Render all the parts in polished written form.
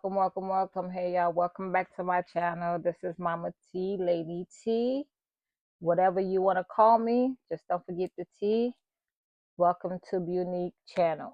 welcome. Hey, y'all, welcome back to my channel. This is Mama T, Lady T, whatever you want to call me. Just don't forget the T. Welcome to Unique Channel.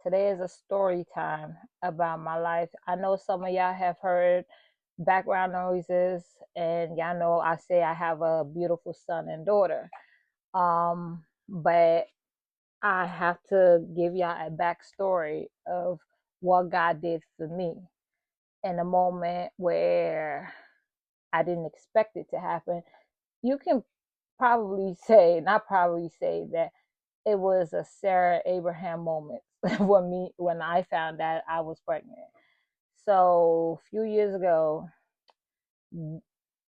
Today is a story time about my life. I know some of y'all have heard background noises, and y'all know I say I have a beautiful son and daughter. But I have to give y'all a backstory of what God did for me in a moment where I didn't expect it to happen. You can not probably say that it was a Sarah Abraham moment when I found that I was pregnant. So a few years ago,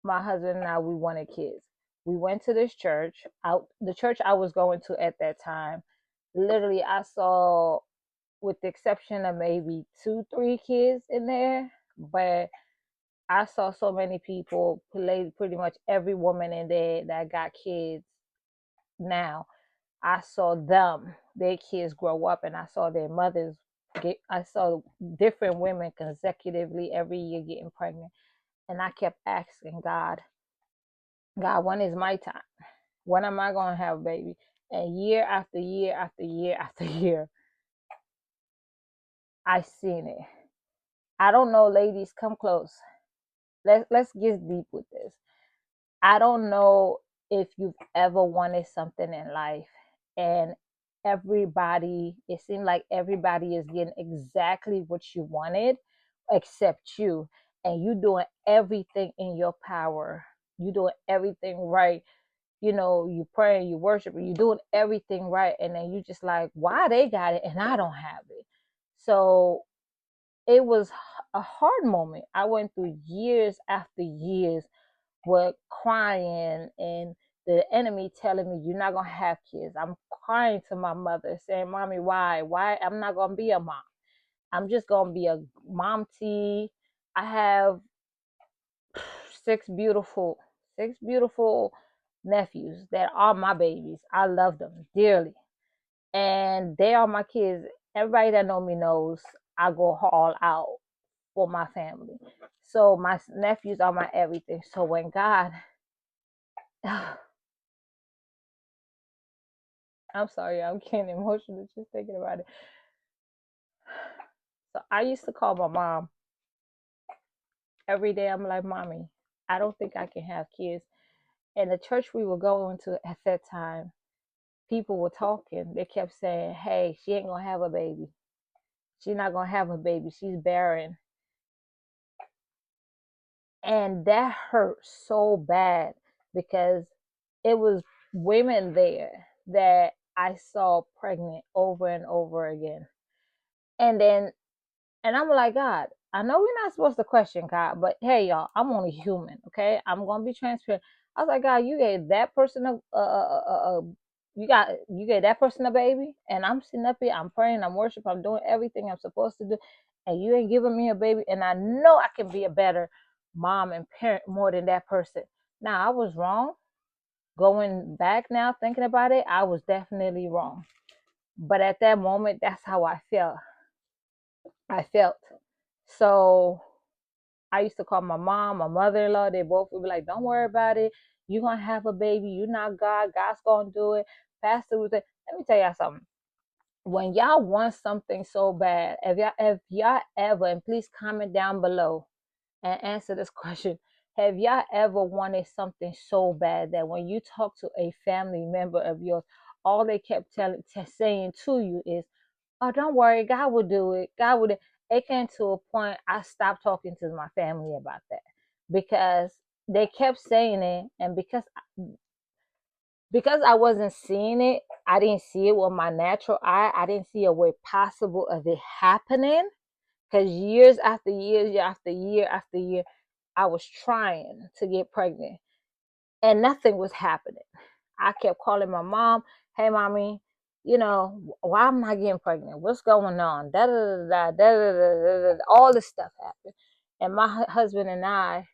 my husband and I, we wanted kids. We went to this church. Out the church I was going to at that time, literally I saw, with the exception of maybe two, three kids in there, but I saw so many people, pretty much every woman in there that got kids now. I saw their kids grow up, and I saw their mothers I saw different women consecutively every year getting pregnant. And I kept asking God, when is my time? When am I going to have a baby? And year after year after year after year, I seen it. I don't know, ladies, come close. Let's get deep with this. I don't know if you've ever wanted something in life and it seemed like everybody is getting exactly what you wanted except you. And you doing everything in your power. You doing everything right. You praying, you worship, you doing everything right. And then you just like, why they got it and I don't have it? So it was a hard moment. I went through years after years with crying and the enemy telling me you're not gonna have kids. I'm crying to my mother saying, Mommy, why I'm not gonna be a mom. I'm just gonna be a mom T. I have six beautiful six beautiful nephews that are my babies. I love them dearly, and they are my kids. Everybody that know me knows I go all out for my family. So my nephews are my everything. So when God I'm sorry, I'm getting emotional just thinking about it. So I used to call my mom every day. I'm like, Mommy, I don't think I can have kids. And the church we were going to at that time, people were talking. They kept saying, Hey, she ain't gonna have a baby. She's not gonna have a baby. She's barren. And that hurt so bad because it was women there that I saw pregnant over and over again. And I'm like, God, I know we're not supposed to question God, but hey, y'all, I'm only human, okay? I'm gonna be transparent. I was like, God, you gave that person you gave that person a baby, and I'm sitting up here, I'm praying, I'm worshiping, I'm doing everything I'm supposed to do, and you ain't giving me a baby, and I know I can be a better mom and parent more than that person. Now, I was wrong. Going back now, thinking about it, I was definitely wrong. But at that moment, that's how I felt. I felt. So I used to call my mom, my mother-in-law. They both would be like, "Don't worry about it. You're gonna have a baby. You're not God. God's gonna do it." Pastor was like, "Let me tell y'all something. When y'all want something so bad, if y'all ever, and please comment down below and answer this question. Have y'all ever wanted something so bad that when you talk to a family member of yours, all they kept saying to you is, oh, don't worry, God will do it. God will do it. It came to a point I stopped talking to my family about that because they kept saying it, and because I wasn't seeing it, I didn't see it with my natural eye. I didn't see a way possible of it happening. Because years after years, year after year after year, I was trying to get pregnant and nothing was happening. I kept calling my mom, hey, Mommy, why am I getting pregnant? What's going on? Da da da da da da da. All this stuff happened. And my husband and I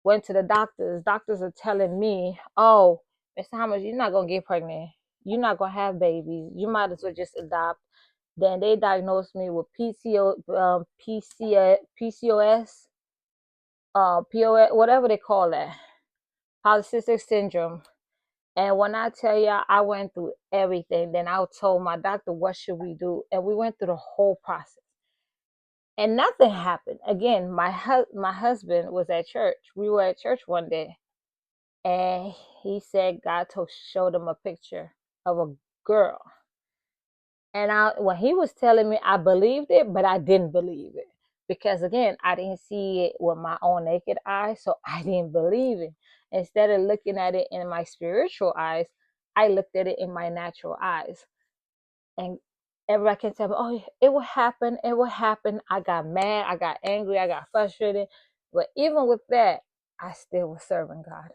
went to the doctors. Doctors are telling me, oh, Miss Thomas, you're not going to get pregnant. You're not going to have babies. You might as well just adopt. Then they diagnosed me with PCOS, POS, whatever they call that, polycystic syndrome. And when I tell y'all, I went through everything. Then I told my doctor, what should we do? And we went through the whole process. And nothing happened. Again, my husband was at church. We were at church one day, and he said God showed him a picture of a girl. And when he was telling me, I believed it, but I didn't believe it because again, I didn't see it with my own naked eyes, so I didn't believe it. Instead of looking at it in my spiritual eyes, I looked at it in my natural eyes. And everybody can tell me, oh, it will happen, it will happen. I got mad, I got angry, I got frustrated. But even with that, I still was serving God.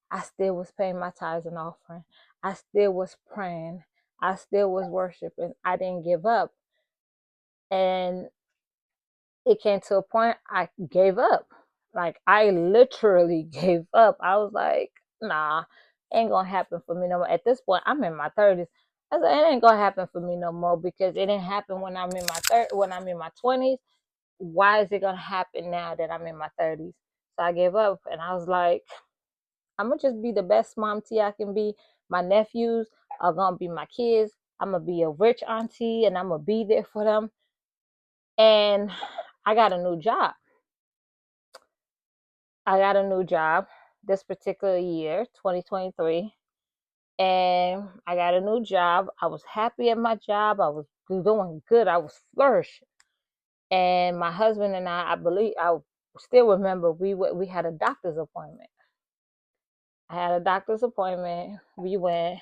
I still was paying my tithes and offering. I still was praying. I still was worshiping. I didn't give up. And it came to a point I gave up. Like I literally gave up. I was like, nah, ain't gonna happen for me no more. At this point, I'm in my 30s. I said, it ain't gonna happen for me no more because it didn't happen when I'm in my 20s. Why is it gonna happen now that I'm in my 30s? So I gave up and I was like, I'm gonna just be the best mom T I can be. My nephews are gonna be my kids. I'm gonna be a rich auntie and I'm gonna be there for them. And I got a new job. I got a new job this particular year, 2023. And I got a new job. I was happy at my job. I was doing good. I was flourishing. And my husband and I believe, I still remember we had a doctor's appointment. I had a doctor's appointment. We went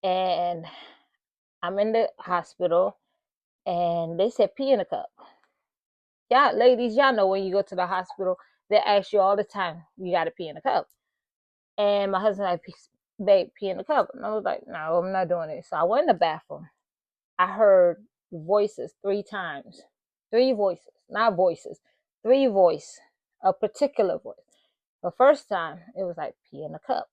and I'm in the hospital and they said pee in a cup. Y'all, ladies, y'all know when you go to the hospital, they ask you all the time, you got to pee in a cup. And my husband like, babe, pee in the cup. And I was like, no, I'm not doing it. So I went in the bathroom. I heard voices 3 times. 3 voices, not voices. 3 voices, a particular voice. The first time, it was like, pee in the cup.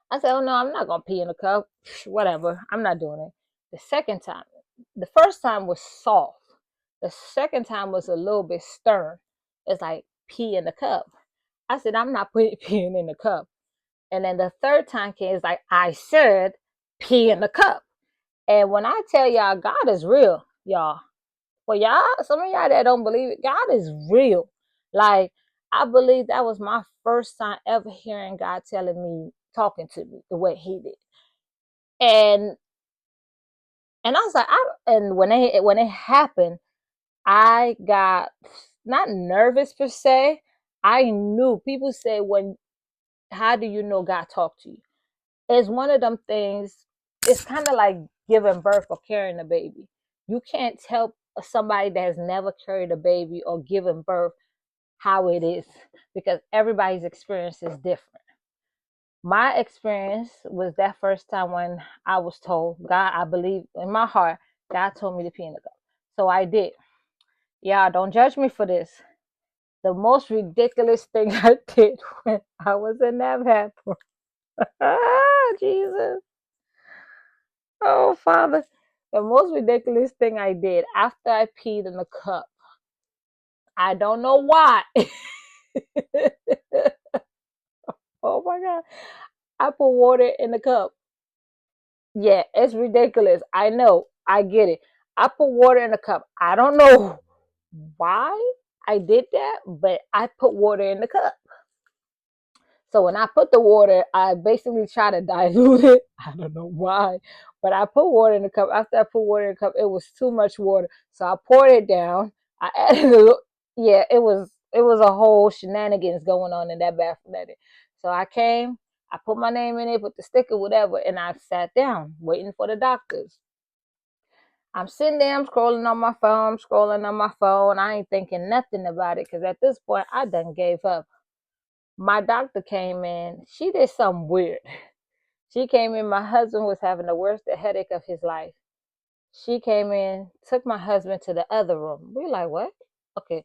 I said, oh no, I'm not going to pee in the cup. Whatever, I'm not doing it. The second time, the first time was soft. The second time was a little bit stern. It's like, pee in the cup. I said, I'm not putting peeing in the cup. And then the third time came, it's like, I said, pee in the cup. And when I tell y'all, God is real, y'all. For y'all, some of y'all that don't believe it, God is real. Like, I believe that was my first time ever hearing God telling me, talking to me the way He did. And I was like, and when it happened, I got not nervous per se. I knew people say how do you know God talked to you? It's one of them things. It's kind of like giving birth or carrying a baby. You can't tell somebody that has never carried a baby or given birth how it is because everybody's experience is different. My experience was that first time when I was told, God, I believe in my heart, God told me to pee in the cup. So I did. Yeah, don't judge me for this. The most ridiculous thing I did when I was in that bathroom. Ah, Jesus. Oh, Father. The most ridiculous thing I did after I peed in the cup. I don't know why. Oh my God. I put water in the cup. Yeah, it's ridiculous. I know. I get it. I put water in the cup. I don't know why I did that, but I put water in the cup. So when I put the water, I basically try to dilute it. I don't know why, but I put water in the cup. After I put water in the cup, it was too much water. So I poured it down. I added a little, yeah, it was a whole shenanigans going on in that bathroom that day. So I came, I put my name in it, put the sticker, whatever, and I sat down waiting for the doctors. I'm sitting there, I'm scrolling on my phone. I ain't thinking nothing about it because at this point I done gave up. My doctor came in. She did something weird. She came in. My husband was having the worst headache of his life. She came in, took my husband to the other room. We like, what? Okay,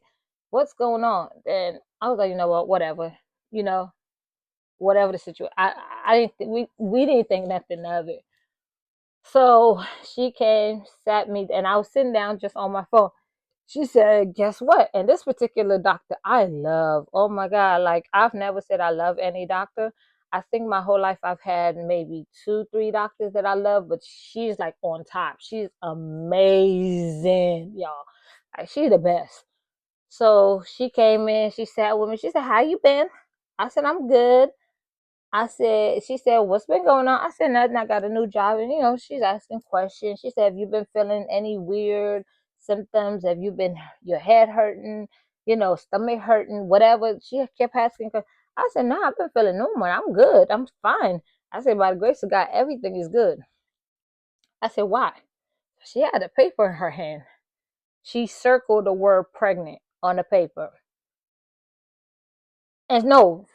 what's going on? And I was like, you know what? Whatever. You know, whatever the situation. I didn't. We didn't think nothing of it. So she came, sat me, and I was sitting down just on my phone. She said, "Guess what?" And this particular doctor, I love. Oh my God! Like I've never said I love any doctor. I think my whole life I've had maybe two, three doctors that I love, but she's like on top. She's amazing, y'all. Like she's the best. So she came in. She sat with me. She said, "How you been?" I said, "I'm good." She said, "What's been going on?" I said, "Nothing. I got a new job." And, she's asking questions. She said, "Have you been feeling any weird symptoms? Have you been, your head hurting, stomach hurting, whatever?" She kept asking. I said, "No, I've been feeling normal. I'm good. I'm fine." I said, "By the grace of God, everything is good." I said, "Why?" She had a paper in her hand. She circled the word pregnant on the paper. And no,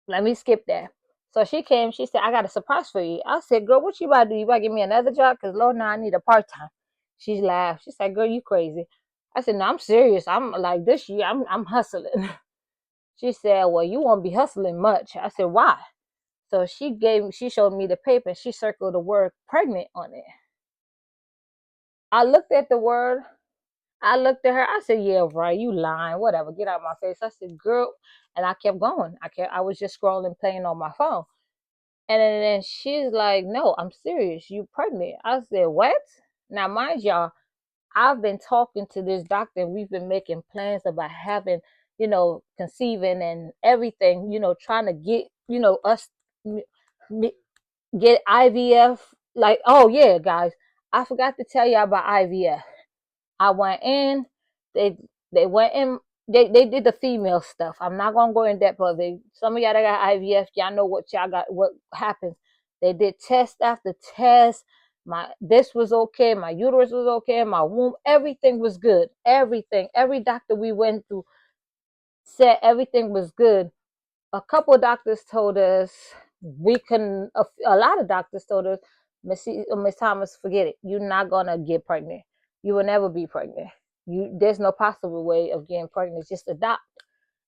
let me skip that. So she came, she said, "I got a surprise for you." I said, "Girl, what you about to do? You about to give me another job? Because Lord, now I need a part-time." She laughed. She said, "Girl, you crazy." I said, "No, I'm serious. I'm like this year, I'm hustling." She said, "Well, you won't be hustling much." I said, "Why?" So she showed me the paper and she circled the word pregnant on it. I looked at the word, I looked at her, I said, "Yeah, right, you lying, whatever, get out of my face." I said, "Girl," and I kept going. I was just scrolling, playing on my phone. And then she's like, "No, I'm serious. You pregnant." I said, "What?" Now, mind y'all, I've been talking to this doctor and we've been making plans about having, conceiving and everything, trying to get, us m- m- get IVF. Like, oh, yeah, guys, I forgot to tell you about IVF. I went in, they they went in, they did the female stuff. I'm not gonna go in depth, but some of y'all that got IVF, y'all know what y'all got, what happens. They did test after test. This was okay, my uterus was okay, my womb, everything was good. Everything. Every doctor we went through said everything was good. A couple of doctors told us we couldn't. A lot of doctors told us, Miss Thomas, forget it. You're not gonna get pregnant. You will never be pregnant. There's no possible way of getting pregnant. It's just adopt.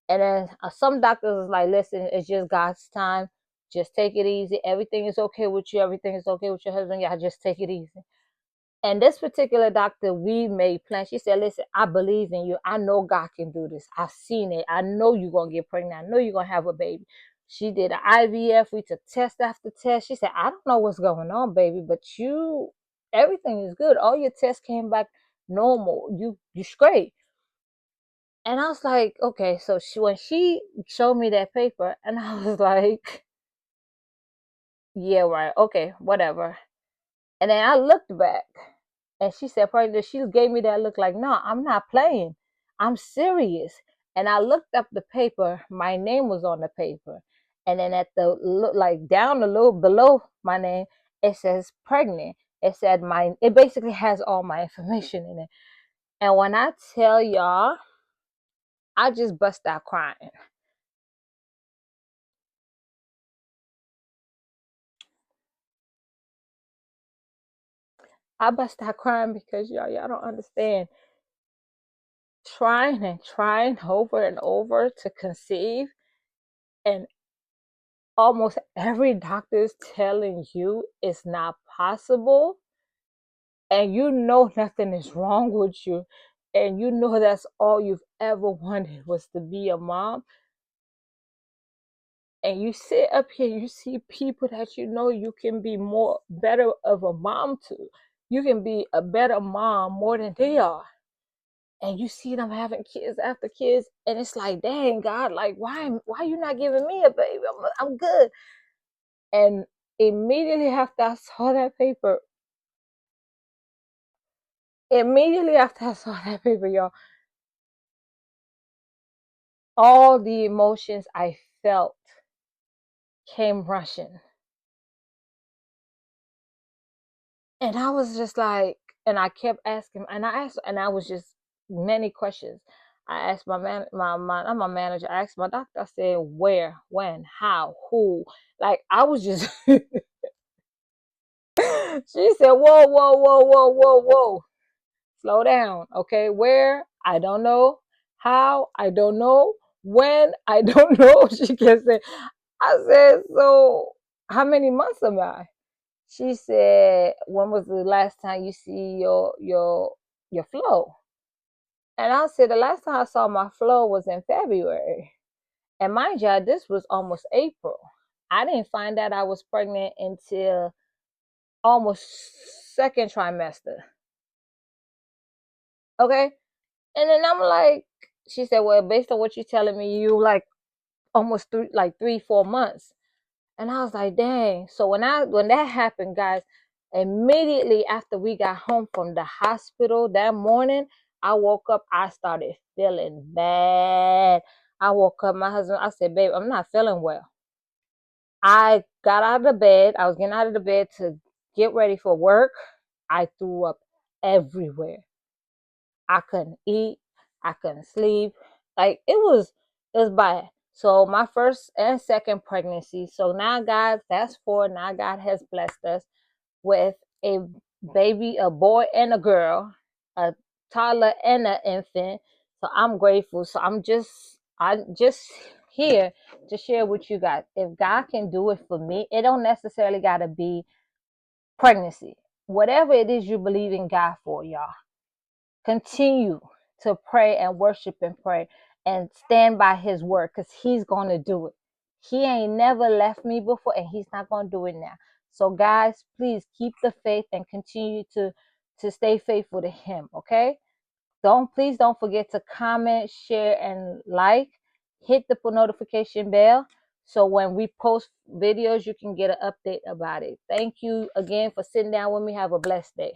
And then some doctors is like, "Listen, it's just God's time. Just take it easy. Everything is okay with you. Everything is okay with your husband. Y'all just take it easy." And this particular doctor, we made plans. She said, "Listen, I believe in you. I know God can do this. I've seen it. I know you're going to get pregnant. I know you're going to have a baby." She did an IVF. We took test after test. She said, "I don't know what's going on, baby, but everything is good. All your tests came back normal. You straight." And I was like, okay. So when she showed me that paper, and I was like, yeah, right. Okay, whatever. And then I looked back and she said, "Partner," she gave me that look like, "No, I'm not playing. I'm serious." And I looked up the paper. My name was on the paper. And then at the, like down a little below my name, it says pregnant. It basically has all my information in it. And when I tell y'all, I just bust out crying. I bust out crying because y'all don't understand. Trying and trying over and over to conceive, and almost every doctor is telling you it's not possible, and nothing is wrong with you, and that's all you've ever wanted was to be a mom. And you sit up here, you see people that you can be more better of a mom to. You can be a better mom more than they are. And you see them having kids after kids, and it's like, dang, God, like, why you not giving me a baby? I'm good. And immediately after I saw that paper, y'all, all the emotions I felt came rushing. And I was just like, and I kept asking, and I was just many questions. I asked not my manager, I asked my doctor, I said, "Where, when, how, who?" Like, I was just, she said, "Whoa, whoa, whoa, whoa, whoa, whoa. Slow down. Okay. Where? I don't know. How? I don't know. When? I don't know." She kept saying, I said, "So how many months am I?" She said, when was the last time you see your flow? And I said, the last time I saw my flow was in February. And mind you, this was almost April. I didn't find out I was pregnant until almost second trimester. Okay. And then I'm like, she said, well, based on what you're telling me, you like almost 3, 4 months. And I was like, dang. So when that happened, guys, immediately after we got home from the hospital that morning, I woke up, I started feeling bad. I woke up, my husband, I said, babe, I'm not feeling well. I got out of the bed. I was getting out of the bed to get ready for work. I threw up everywhere. I couldn't eat. I couldn't sleep. Like it was bad. So my first and second pregnancy. So now God, fast forward, now God has blessed us with a baby, a boy and a girl, a toddler and an infant. So I'm grateful. So I just here to share with you guys. If God can do it for me, it don't necessarily gotta be pregnancy. Whatever it is you believe in God for, y'all, continue to pray and worship and pray and stand by his word, because he's going to do it. He ain't never left me before, and he's not going to do it now. So guys, please keep the faith and continue to stay faithful to him. Okay, don't forget to comment, share, and like. Hit the notification bell so when we post videos you can get an update about it. Thank you again for sitting down with me. Have a blessed day.